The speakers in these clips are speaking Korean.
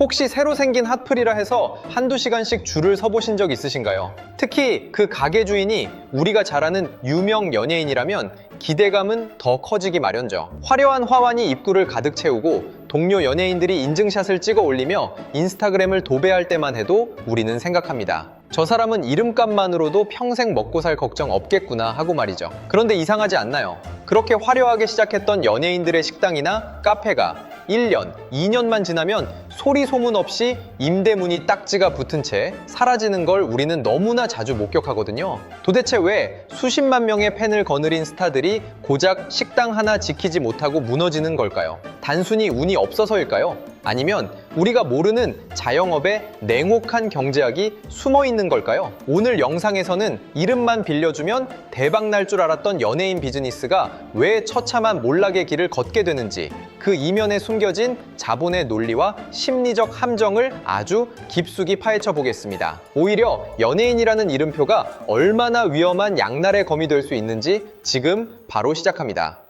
혹시 새로 생긴 핫플이라 해서 한두 시간씩 줄을 서보신 적 있으신가요? 특히 그 가게 주인이 우리가 잘 아는 유명 연예인이라면 기대감은 더 커지기 마련이죠. 화려한 화환이 입구를 가득 채우고 동료 연예인들이 인증샷을 찍어 올리며 인스타그램을 도배할 때만 해도 우리는 생각합니다. 저 사람은 이름값만으로도 평생 먹고 살 걱정 없겠구나 하고 말이죠. 그런데 이상하지 않나요? 그렇게 화려하게 시작했던 연예인들의 식당이나 카페가 1년, 2년만 지나면 소리 소문 없이 임대문이 딱지가 붙은 채 사라지는 걸 우리는 너무나 자주 목격하거든요. 도대체 왜 수십만 명의 팬을 거느린 스타들이 고작 식당 하나 지키지 못하고 무너지는 걸까요? 단순히 운이 없어서일까요? 아니면 우리가 모르는 자영업의 냉혹한 경제학이 숨어 있는 걸까요? 오늘 영상에서는 이름만 빌려주면 대박 날 줄 알았던 연예인 비즈니스가 왜 처참한 몰락의 길을 걷게 되는지, 그 이면에 숨겨진 자본의 논리와 심리적 함정을 아주 깊숙이 파헤쳐 보겠습니다. 오히려 연예인이라는 이름표가 얼마나 위험한 양날의 검이 될 수 있는지 지금 바로 시작합니다.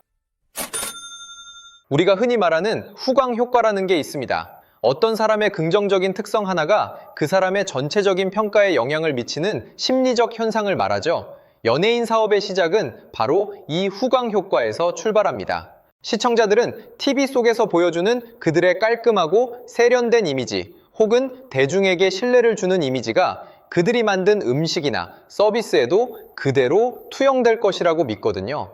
우리가 흔히 말하는 후광 효과라는 게 있습니다. 어떤 사람의 긍정적인 특성 하나가 그 사람의 전체적인 평가에 영향을 미치는 심리적 현상을 말하죠. 연예인 사업의 시작은 바로 이 후광 효과에서 출발합니다. 시청자들은 TV 속에서 보여주는 그들의 깔끔하고 세련된 이미지, 혹은 대중에게 신뢰를 주는 이미지가 그들이 만든 음식이나 서비스에도 그대로 투영될 것이라고 믿거든요.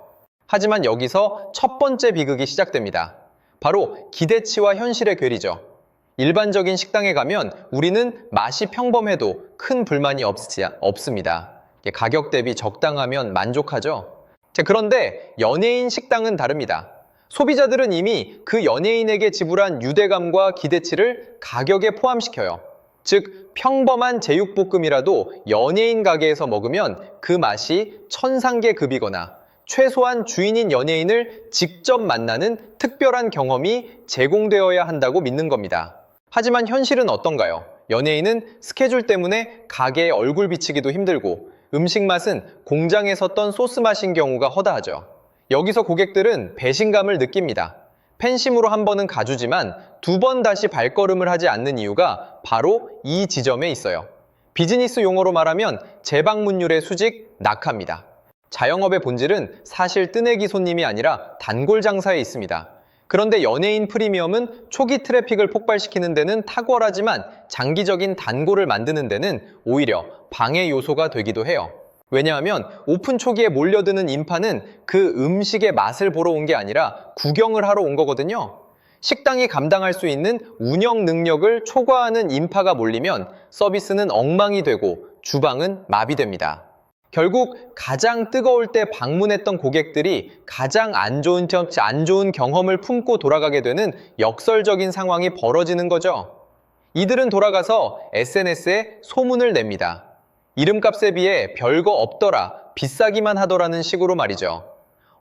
하지만 여기서 첫 번째 비극이 시작됩니다. 바로 기대치와 현실의 괴리죠. 일반적인 식당에 가면 우리는 맛이 평범해도 큰 불만이 없습니다. 가격 대비 적당하면 만족하죠. 그런데 연예인 식당은 다릅니다. 소비자들은 이미 그 연예인에게 지불한 유대감과 기대치를 가격에 포함시켜요. 즉, 평범한 제육볶음이라도 연예인 가게에서 먹으면 그 맛이 천상계급이거나 최소한 주인인 연예인을 직접 만나는 특별한 경험이 제공되어야 한다고 믿는 겁니다. 하지만 현실은 어떤가요? 연예인은 스케줄 때문에 가게에 얼굴 비치기도 힘들고 음식 맛은 공장에서 떤 소스 맛인 경우가 허다하죠. 여기서 고객들은 배신감을 느낍니다. 팬심으로 한 번은 가주지만 두 번 다시 발걸음을 하지 않는 이유가 바로 이 지점에 있어요. 비즈니스 용어로 말하면 재방문율의 수직 낙하입니다. 자영업의 본질은 사실 뜨내기 손님이 아니라 단골 장사에 있습니다. 그런데 연예인 프리미엄은 초기 트래픽을 폭발시키는 데는 탁월하지만 장기적인 단골을 만드는 데는 오히려 방해 요소가 되기도 해요. 왜냐하면 오픈 초기에 몰려드는 인파는 그 음식의 맛을 보러 온 게 아니라 구경을 하러 온 거거든요. 식당이 감당할 수 있는 운영 능력을 초과하는 인파가 몰리면 서비스는 엉망이 되고 주방은 마비됩니다. 결국 가장 뜨거울 때 방문했던 고객들이 가장 안 좋은 경험을 품고 돌아가게 되는 역설적인 상황이 벌어지는 거죠. 이들은 돌아가서 SNS에 소문을 냅니다. 이름값에 비해 별거 없더라, 비싸기만 하더라는 식으로 말이죠.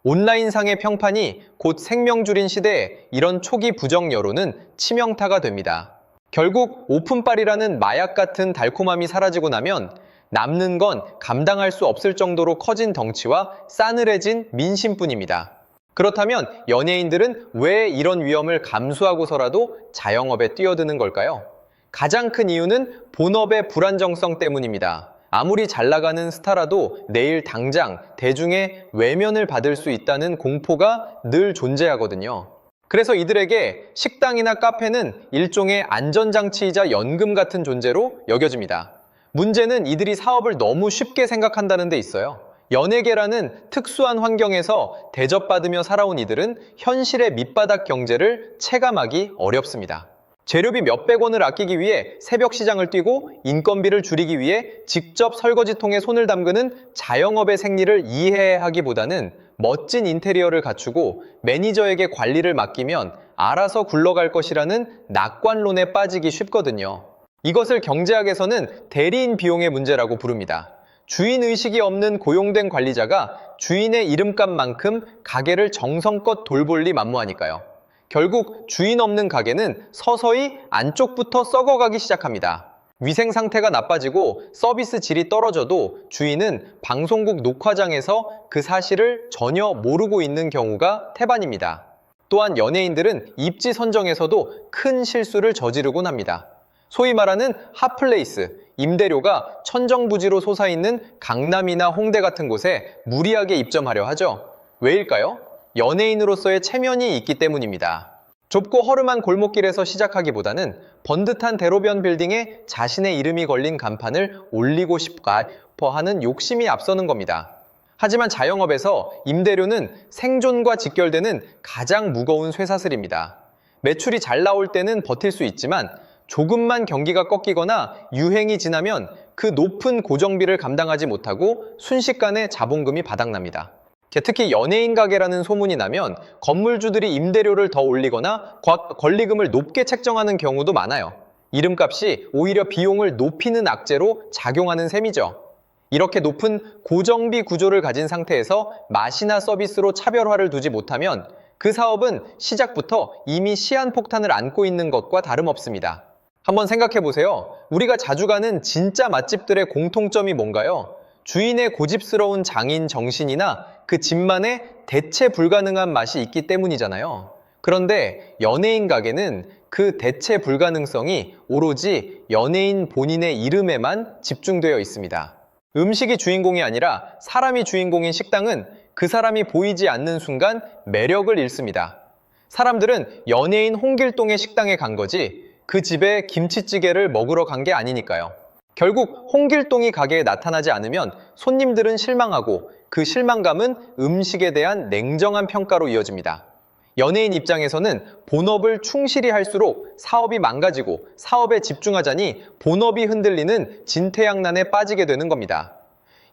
온라인상의 평판이 곧 생명줄인 시대에 이런 초기 부정 여론은 치명타가 됩니다. 결국 오픈빨이라는 마약 같은 달콤함이 사라지고 나면 남는 건 감당할 수 없을 정도로 커진 덩치와 싸늘해진 민심뿐입니다. 그렇다면 연예인들은 왜 이런 위험을 감수하고서라도 자영업에 뛰어드는 걸까요? 가장 큰 이유는 본업의 불안정성 때문입니다. 아무리 잘 나가는 스타라도 내일 당장 대중의 외면을 받을 수 있다는 공포가 늘 존재하거든요. 그래서 이들에게 식당이나 카페는 일종의 안전장치이자 연금 같은 존재로 여겨집니다. 문제는 이들이 사업을 너무 쉽게 생각한다는 데 있어요. 연예계라는 특수한 환경에서 대접받으며 살아온 이들은 현실의 밑바닥 경제를 체감하기 어렵습니다. 재료비 몇백 원을 아끼기 위해 새벽 시장을 뛰고 인건비를 줄이기 위해 직접 설거지통에 손을 담그는 자영업의 생리를 이해하기보다는 멋진 인테리어를 갖추고 매니저에게 관리를 맡기면 알아서 굴러갈 것이라는 낙관론에 빠지기 쉽거든요. 이것을 경제학에서는 대리인 비용의 문제라고 부릅니다. 주인의식이 없는 고용된 관리자가 주인의 이름값만큼 가게를 정성껏 돌볼 리 만무하니까요. 결국 주인 없는 가게는 서서히 안쪽부터 썩어가기 시작합니다. 위생 상태가 나빠지고 서비스 질이 떨어져도 주인은 방송국 녹화장에서 그 사실을 전혀 모르고 있는 경우가 태반입니다. 또한 연예인들은 입지 선정에서도 큰 실수를 저지르곤 합니다. 소위 말하는 핫플레이스, 임대료가 천정부지로 솟아있는 강남이나 홍대 같은 곳에 무리하게 입점하려 하죠. 왜일까요? 연예인으로서의 체면이 있기 때문입니다. 좁고 허름한 골목길에서 시작하기보다는 번듯한 대로변 빌딩에 자신의 이름이 걸린 간판을 올리고 싶어 하는 욕심이 앞서는 겁니다. 하지만 자영업에서 임대료는 생존과 직결되는 가장 무거운 쇠사슬입니다. 매출이 잘 나올 때는 버틸 수 있지만 조금만 경기가 꺾이거나 유행이 지나면 그 높은 고정비를 감당하지 못하고 순식간에 자본금이 바닥납니다. 특히 연예인 가게라는 소문이 나면 건물주들이 임대료를 더 올리거나 권리금을 높게 책정하는 경우도 많아요. 이름값이 오히려 비용을 높이는 악재로 작용하는 셈이죠. 이렇게 높은 고정비 구조를 가진 상태에서 맛이나 서비스로 차별화를 두지 못하면 그 사업은 시작부터 이미 시한폭탄을 안고 있는 것과 다름없습니다. 한번 생각해 보세요. 우리가 자주 가는 진짜 맛집들의 공통점이 뭔가요? 주인의 고집스러운 장인 정신이나 그 집만의 대체 불가능한 맛이 있기 때문이잖아요. 그런데 연예인 가게는 그 대체 불가능성이 오로지 연예인 본인의 이름에만 집중되어 있습니다. 음식이 주인공이 아니라 사람이 주인공인 식당은 그 사람이 보이지 않는 순간 매력을 잃습니다. 사람들은 연예인 홍길동의 식당에 간 거지 그 집에 김치찌개를 먹으러 간 게 아니니까요. 결국 홍길동이 가게에 나타나지 않으면 손님들은 실망하고 그 실망감은 음식에 대한 냉정한 평가로 이어집니다. 연예인 입장에서는 본업을 충실히 할수록 사업이 망가지고 사업에 집중하자니 본업이 흔들리는 진퇴양난에 빠지게 되는 겁니다.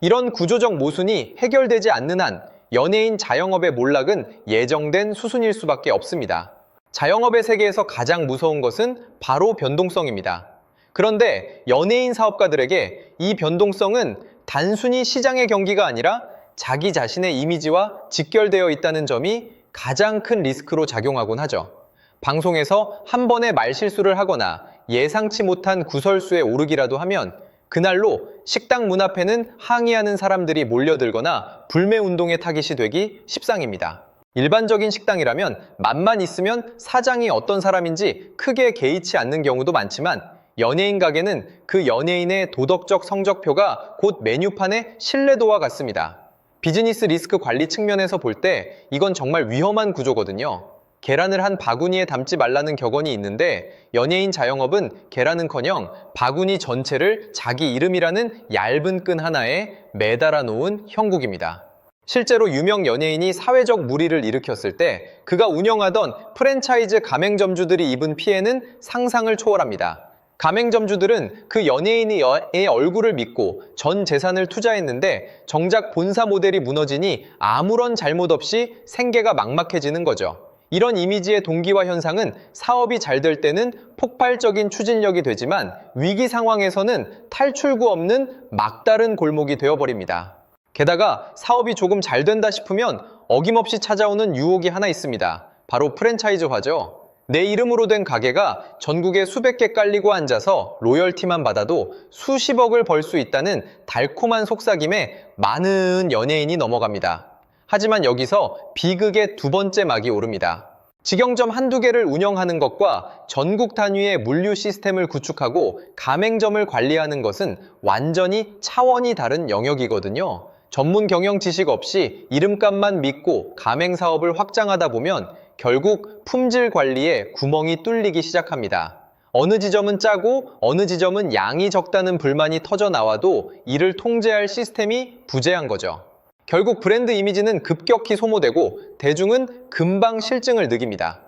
이런 구조적 모순이 해결되지 않는 한 연예인 자영업의 몰락은 예정된 수순일 수밖에 없습니다. 자영업의 세계에서 가장 무서운 것은 바로 변동성입니다. 그런데 연예인 사업가들에게 이 변동성은 단순히 시장의 경기가 아니라 자기 자신의 이미지와 직결되어 있다는 점이 가장 큰 리스크로 작용하곤 하죠. 방송에서 한 번의 말실수를 하거나 예상치 못한 구설수에 오르기라도 하면 그날로 식당 문 앞에는 항의하는 사람들이 몰려들거나 불매운동의 타깃이 되기 십상입니다. 일반적인 식당이라면 맘만 있으면 사장이 어떤 사람인지 크게 개의치 않는 경우도 많지만 연예인 가게는 그 연예인의 도덕적 성적표가 곧 메뉴판의 신뢰도와 같습니다. 비즈니스 리스크 관리 측면에서 볼 때 이건 정말 위험한 구조거든요. 계란을 한 바구니에 담지 말라는 격언이 있는데 연예인 자영업은 계란은커녕 바구니 전체를 자기 이름이라는 얇은 끈 하나에 매달아 놓은 형국입니다. 실제로 유명 연예인이 사회적 물의를 일으켰을 때 그가 운영하던 프랜차이즈 가맹점주들이 입은 피해는 상상을 초월합니다. 가맹점주들은 그 연예인의 얼굴을 믿고 전 재산을 투자했는데 정작 본사 모델이 무너지니 아무런 잘못 없이 생계가 막막해지는 거죠. 이런 이미지의 동기화 현상은 사업이 잘 될 때는 폭발적인 추진력이 되지만 위기 상황에서는 탈출구 없는 막다른 골목이 되어버립니다. 게다가 사업이 조금 잘 된다 싶으면 어김없이 찾아오는 유혹이 하나 있습니다. 바로 프랜차이즈화죠. 내 이름으로 된 가게가 전국에 수백 개 깔리고 앉아서 로열티만 받아도 수십억을 벌 수 있다는 달콤한 속삭임에 많은 연예인이 넘어갑니다. 하지만 여기서 비극의 두 번째 막이 오릅니다. 직영점 한두 개를 운영하는 것과 전국 단위의 물류 시스템을 구축하고 가맹점을 관리하는 것은 완전히 차원이 다른 영역이거든요. 전문 경영 지식 없이 이름값만 믿고 가맹 사업을 확장하다 보면 결국 품질 관리에 구멍이 뚫리기 시작합니다. 어느 지점은 짜고 어느 지점은 양이 적다는 불만이 터져 나와도 이를 통제할 시스템이 부재한 거죠. 결국 브랜드 이미지는 급격히 소모되고 대중은 금방 실증을 느낍니다.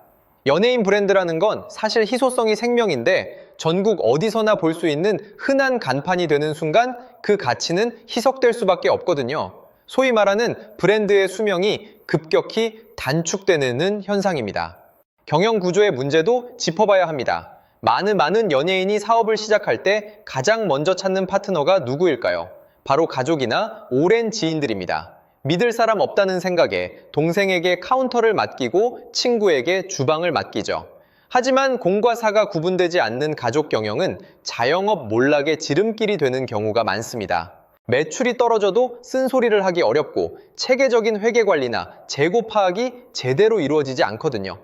연예인 브랜드라는 건 사실 희소성이 생명인데 전국 어디서나 볼 수 있는 흔한 간판이 되는 순간 그 가치는 희석될 수밖에 없거든요. 소위 말하는 브랜드의 수명이 급격히 단축되는 현상입니다. 경영 구조의 문제도 짚어봐야 합니다. 많은 연예인이 사업을 시작할 때 가장 먼저 찾는 파트너가 누구일까요? 바로 가족이나 오랜 지인들입니다. 믿을 사람 없다는 생각에 동생에게 카운터를 맡기고 친구에게 주방을 맡기죠. 하지만 공과 사가 구분되지 않는 가족 경영은 자영업 몰락의 지름길이 되는 경우가 많습니다. 매출이 떨어져도 쓴소리를 하기 어렵고 체계적인 회계 관리나 재고 파악이 제대로 이루어지지 않거든요.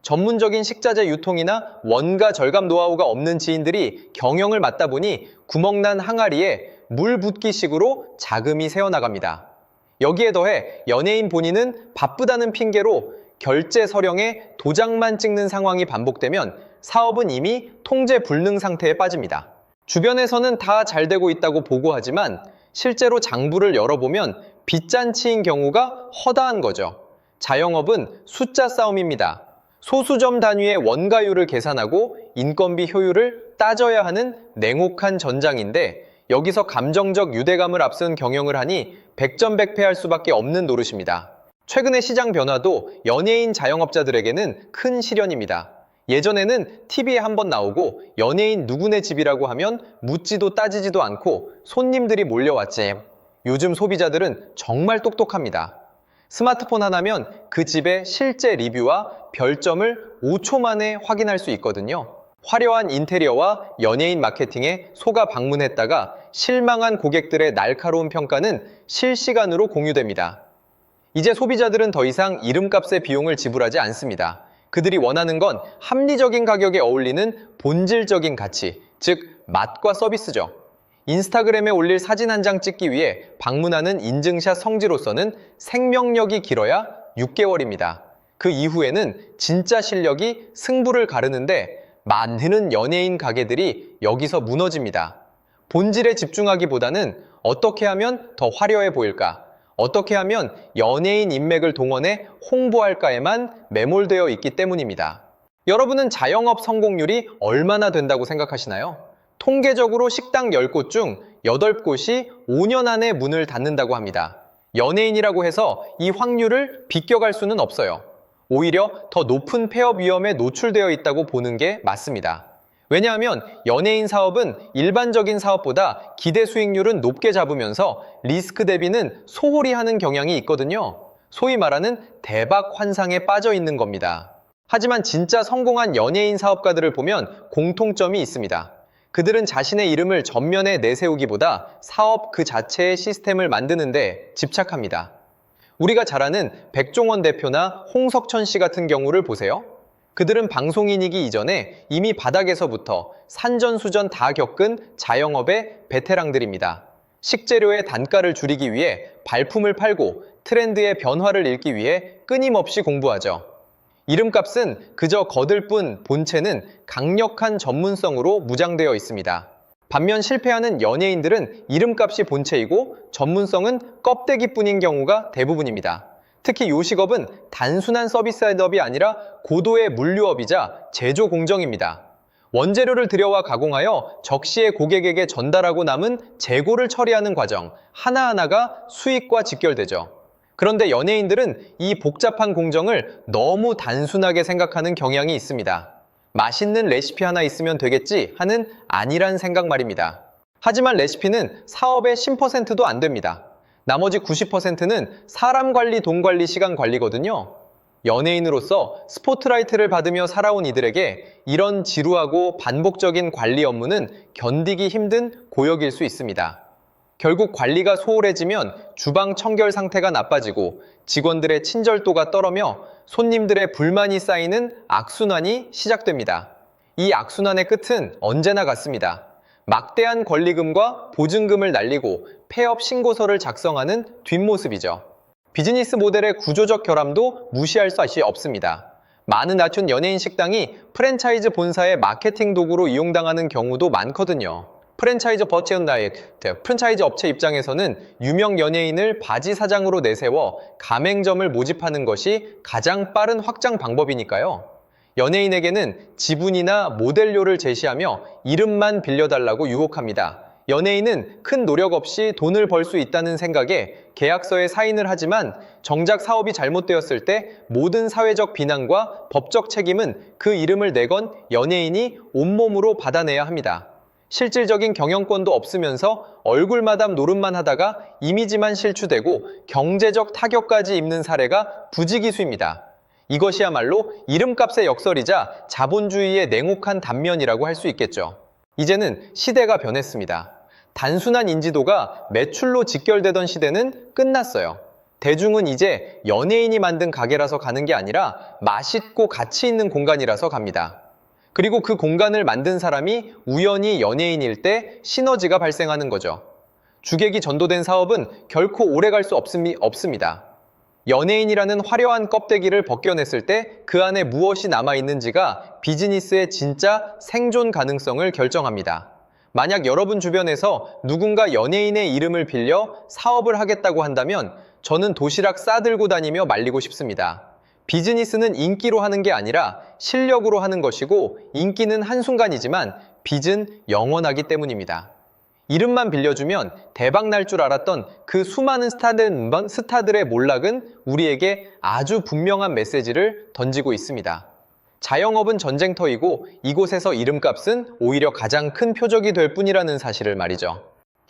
전문적인 식자재 유통이나 원가 절감 노하우가 없는 지인들이 경영을 맡다 보니 구멍난 항아리에 물 붓기식으로 자금이 새어나갑니다. 여기에 더해 연예인 본인은 바쁘다는 핑계로 결제 서령에 도장만 찍는 상황이 반복되면 사업은 이미 통제 불능 상태에 빠집니다. 주변에서는 다 잘 되고 있다고 보고하지만 실제로 장부를 열어보면 빚잔치인 경우가 허다한 거죠. 자영업은 숫자 싸움입니다. 소수점 단위의 원가율을 계산하고 인건비 효율을 따져야 하는 냉혹한 전장인데 여기서 감정적 유대감을 앞선 경영을 하니 백전백패할 수밖에 없는 노릇입니다. 최근의 시장 변화도 연예인 자영업자들에게는 큰 시련입니다. 예전에는 TV에 한번 나오고 연예인 누구네 집이라고 하면 묻지도 따지지도 않고 손님들이 몰려왔지. 요즘 소비자들은 정말 똑똑합니다. 스마트폰 하나면 그 집의 실제 리뷰와 별점을 5초 만에 확인할 수 있거든요. 화려한 인테리어와 연예인 마케팅에 속아 방문했다가 실망한 고객들의 날카로운 평가는 실시간으로 공유됩니다. 이제 소비자들은 더 이상 이름값의 비용을 지불하지 않습니다. 그들이 원하는 건 합리적인 가격에 어울리는 본질적인 가치, 즉 맛과 서비스죠. 인스타그램에 올릴 사진 한 장 찍기 위해 방문하는 인증샷 성지로서는 생명력이 길어야 6개월입니다. 그 이후에는 진짜 실력이 승부를 가르는데 많은 연예인 가게들이 여기서 무너집니다. 본질에 집중하기보다는 어떻게 하면 더 화려해 보일까? 어떻게 하면 연예인 인맥을 동원해 홍보할까에만 매몰되어 있기 때문입니다. 여러분은 자영업 성공률이 얼마나 된다고 생각하시나요? 통계적으로 식당 10곳 중 8곳이 5년 안에 문을 닫는다고 합니다. 연예인이라고 해서 이 확률을 비껴갈 수는 없어요. 오히려 더 높은 폐업 위험에 노출되어 있다고 보는 게 맞습니다. 왜냐하면 연예인 사업은 일반적인 사업보다 기대 수익률은 높게 잡으면서 리스크 대비는 소홀히 하는 경향이 있거든요. 소위 말하는 대박 환상에 빠져 있는 겁니다. 하지만 진짜 성공한 연예인 사업가들을 보면 공통점이 있습니다. 그들은 자신의 이름을 전면에 내세우기보다 사업 그 자체의 시스템을 만드는데 집착합니다. 우리가 잘 아는 백종원 대표나 홍석천 씨 같은 경우를 보세요. 그들은 방송인이기 이전에 이미 바닥에서부터 산전수전 다 겪은 자영업의 베테랑들입니다. 식재료의 단가를 줄이기 위해 발품을 팔고 트렌드의 변화를 읽기 위해 끊임없이 공부하죠. 이름값은 그저 거들 뿐 본체는 강력한 전문성으로 무장되어 있습니다. 반면 실패하는 연예인들은 이름값이 본체이고 전문성은 껍데기뿐인 경우가 대부분입니다. 특히 요식업은 단순한 서비스업이 아니라 고도의 물류업이자 제조 공정입니다. 원재료를 들여와 가공하여 적시에 고객에게 전달하고 남은 재고를 처리하는 과정 하나하나가 수익과 직결되죠. 그런데 연예인들은 이 복잡한 공정을 너무 단순하게 생각하는 경향이 있습니다. 맛있는 레시피 하나 있으면 되겠지 하는 안일한 생각 말입니다. 하지만 레시피는 사업의 10%도 안 됩니다. 나머지 90%는 사람 관리, 돈 관리, 시간 관리거든요. 연예인으로서 스포트라이트를 받으며 살아온 이들에게 이런 지루하고 반복적인 관리 업무는 견디기 힘든 고역일 수 있습니다. 결국 관리가 소홀해지면 주방 청결 상태가 나빠지고 직원들의 친절도가 떨어며 손님들의 불만이 쌓이는 악순환이 시작됩니다. 이 악순환의 끝은 언제나 같습니다. 막대한 권리금과 보증금을 날리고 폐업 신고서를 작성하는 뒷모습이죠. 비즈니스 모델의 구조적 결함도 무시할 수 없습니다. 많은 낮춘 연예인 식당이 프랜차이즈 본사의 마케팅 도구로 이용당하는 경우도 많거든요. 프랜차이즈 업체 입장에서는 유명 연예인을 바지 사장으로 내세워 가맹점을 모집하는 것이 가장 빠른 확장 방법이니까요. 연예인에게는 지분이나 모델료를 제시하며 이름만 빌려달라고 유혹합니다. 연예인은 큰 노력 없이 돈을 벌 수 있다는 생각에 계약서에 사인을 하지만 정작 사업이 잘못되었을 때 모든 사회적 비난과 법적 책임은 그 이름을 내건 연예인이 온몸으로 받아내야 합니다. 실질적인 경영권도 없으면서 얼굴마담 노름만 하다가 이미지만 실추되고 경제적 타격까지 입는 사례가 부지기수입니다. 이것이야말로 이름값의 역설이자 자본주의의 냉혹한 단면이라고 할 수 있겠죠. 이제는 시대가 변했습니다. 단순한 인지도가 매출로 직결되던 시대는 끝났어요. 대중은 이제 연예인이 만든 가게라서 가는 게 아니라 맛있고 가치 있는 공간이라서 갑니다. 그리고 그 공간을 만든 사람이 우연히 연예인일 때 시너지가 발생하는 거죠. 주객이 전도된 사업은 결코 오래 갈 수 없습니다. 연예인이라는 화려한 껍데기를 벗겨냈을 때 그 안에 무엇이 남아있는지가 비즈니스의 진짜 생존 가능성을 결정합니다. 만약 여러분 주변에서 누군가 연예인의 이름을 빌려 사업을 하겠다고 한다면 저는 도시락 싸들고 다니며 말리고 싶습니다. 비즈니스는 인기로 하는 게 아니라 실력으로 하는 것이고 인기는 한순간이지만 빚은 영원하기 때문입니다. 이름만 빌려주면 대박 날 줄 알았던 그 수많은 스타들의 몰락은 우리에게 아주 분명한 메시지를 던지고 있습니다. 자영업은 전쟁터이고 이곳에서 이름값은 오히려 가장 큰 표적이 될 뿐이라는 사실을 말이죠.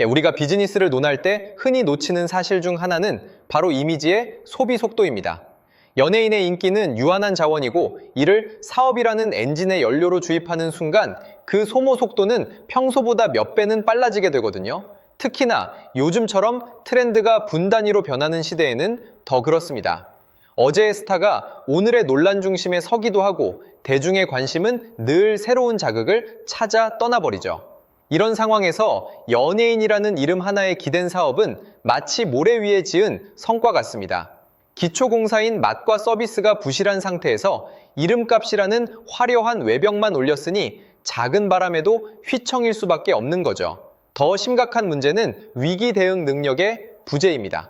우리가 비즈니스를 논할 때 흔히 놓치는 사실 중 하나는 바로 이미지의 소비 속도입니다. 연예인의 인기는 유한한 자원이고 이를 사업이라는 엔진의 연료로 주입하는 순간 그 소모 속도는 평소보다 몇 배는 빨라지게 되거든요. 특히나 요즘처럼 트렌드가 분 단위로 변하는 시대에는 더 그렇습니다. 어제의 스타가 오늘의 논란 중심에 서기도 하고 대중의 관심은 늘 새로운 자극을 찾아 떠나버리죠. 이런 상황에서 연예인이라는 이름 하나에 기댄 사업은 마치 모래 위에 지은 성과 같습니다. 기초공사인 맛과 서비스가 부실한 상태에서 이름값이라는 화려한 외벽만 올렸으니 작은 바람에도 휘청일 수밖에 없는 거죠. 더 심각한 문제는 위기 대응 능력의 부재입니다.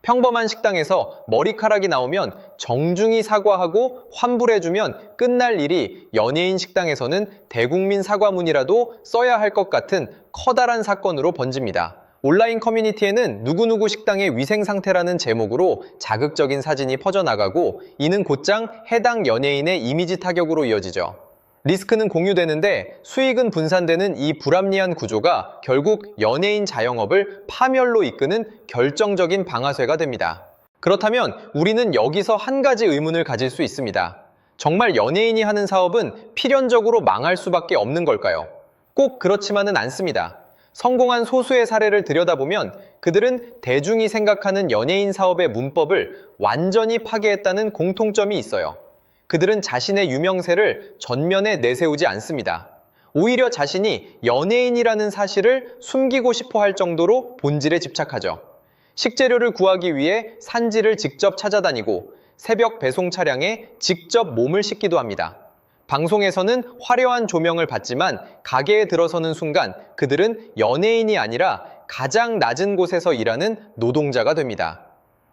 평범한 식당에서 머리카락이 나오면 정중히 사과하고 환불해주면 끝날 일이 연예인 식당에서는 대국민 사과문이라도 써야 할 것 같은 커다란 사건으로 번집니다. 온라인 커뮤니티에는 누구누구 식당의 위생 상태라는 제목으로 자극적인 사진이 퍼져나가고 이는 곧장 해당 연예인의 이미지 타격으로 이어지죠. 리스크는 공유되는데 수익은 분산되는 이 불합리한 구조가 결국 연예인 자영업을 파멸로 이끄는 결정적인 방아쇠가 됩니다. 그렇다면 우리는 여기서 한 가지 의문을 가질 수 있습니다. 정말 연예인이 하는 사업은 필연적으로 망할 수밖에 없는 걸까요? 꼭 그렇지만은 않습니다. 성공한 소수의 사례를 들여다보면 그들은 대중이 생각하는 연예인 사업의 문법을 완전히 파괴했다는 공통점이 있어요. 그들은 자신의 유명세를 전면에 내세우지 않습니다. 오히려 자신이 연예인이라는 사실을 숨기고 싶어 할 정도로 본질에 집착하죠. 식재료를 구하기 위해 산지를 직접 찾아다니고 새벽 배송 차량에 직접 몸을 싣기도 합니다. 방송에서는 화려한 조명을 받지만 가게에 들어서는 순간 그들은 연예인이 아니라 가장 낮은 곳에서 일하는 노동자가 됩니다.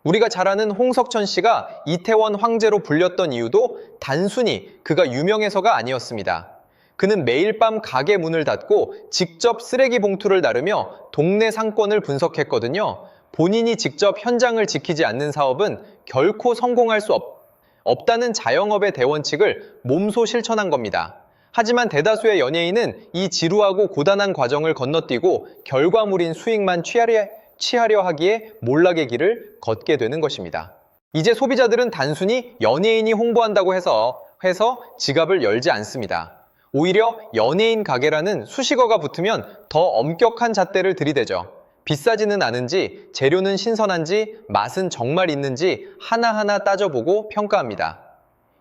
우리가 잘 아는 홍석천 씨가 이태원 황제로 불렸던 이유도 단순히 그가 유명해서가 아니었습니다. 그는 매일 밤 가게 문을 닫고 직접 쓰레기 봉투를 나르며 동네 상권을 분석했거든요. 본인이 직접 현장을 지키지 않는 사업은 결코 성공할 수 없다는 자영업의 대원칙을 몸소 실천한 겁니다. 하지만 대다수의 연예인은 이 지루하고 고단한 과정을 건너뛰고 결과물인 수익만 취하려 하기에 몰락의 길을 걷게 되는 것입니다. 이제 소비자들은 단순히 연예인이 홍보한다고 해서 지갑을 열지 않습니다. 오히려 연예인 가게라는 수식어가 붙으면 더 엄격한 잣대를 들이대죠. 비싸지는 않은지, 재료는 신선한지, 맛은 정말 있는지 하나하나 따져보고 평가합니다.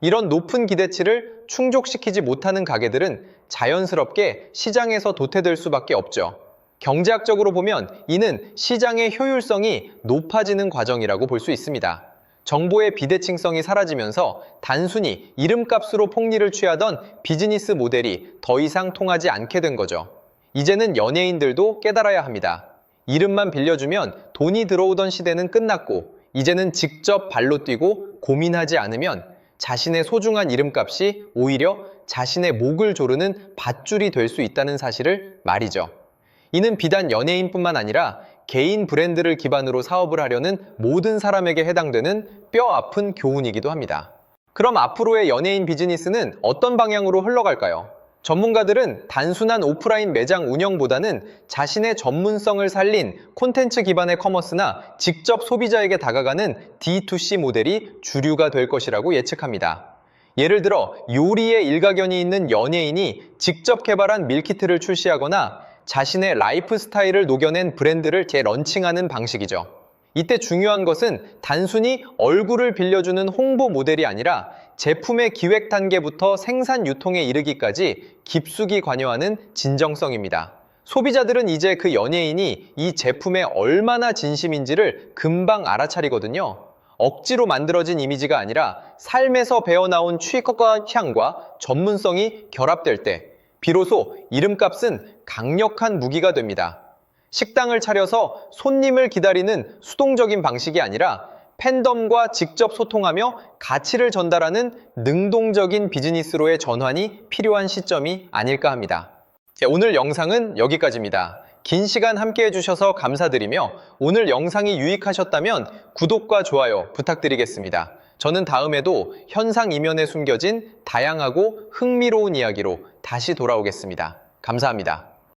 이런 높은 기대치를 충족시키지 못하는 가게들은 자연스럽게 시장에서 도태될 수밖에 없죠. 경제학적으로 보면 이는 시장의 효율성이 높아지는 과정이라고 볼 수 있습니다. 정보의 비대칭성이 사라지면서 단순히 이름값으로 폭리를 취하던 비즈니스 모델이 더 이상 통하지 않게 된 거죠. 이제는 연예인들도 깨달아야 합니다. 이름만 빌려주면 돈이 들어오던 시대는 끝났고 이제는 직접 발로 뛰고 고민하지 않으면 자신의 소중한 이름값이 오히려 자신의 목을 조르는 밧줄이 될 수 있다는 사실을 말이죠. 이는 비단 연예인뿐만 아니라 개인 브랜드를 기반으로 사업을 하려는 모든 사람에게 해당되는 뼈 아픈 교훈이기도 합니다. 그럼 앞으로의 연예인 비즈니스는 어떤 방향으로 흘러갈까요? 전문가들은 단순한 오프라인 매장 운영보다는 자신의 전문성을 살린 콘텐츠 기반의 커머스나 직접 소비자에게 다가가는 D2C 모델이 주류가 될 것이라고 예측합니다. 예를 들어 요리에 일가견이 있는 연예인이 직접 개발한 밀키트를 출시하거나 자신의 라이프 스타일을 녹여낸 브랜드를 재런칭하는 방식이죠. 이때 중요한 것은 단순히 얼굴을 빌려주는 홍보 모델이 아니라 제품의 기획 단계부터 생산 유통에 이르기까지 깊숙이 관여하는 진정성입니다. 소비자들은 이제 그 연예인이 이 제품에 얼마나 진심인지를 금방 알아차리거든요. 억지로 만들어진 이미지가 아니라 삶에서 배어나온 취향과 향과 전문성이 결합될 때 비로소 이름값은 강력한 무기가 됩니다. 식당을 차려서 손님을 기다리는 수동적인 방식이 아니라 팬덤과 직접 소통하며 가치를 전달하는 능동적인 비즈니스로의 전환이 필요한 시점이 아닐까 합니다. 오늘 영상은 여기까지입니다. 긴 시간 함께 해주셔서 감사드리며 오늘 영상이 유익하셨다면 구독과 좋아요 부탁드리겠습니다. 저는 다음에도 현상 이면에 숨겨진 다양하고 흥미로운 이야기로 다시 돌아오겠습니다. 감사합니다.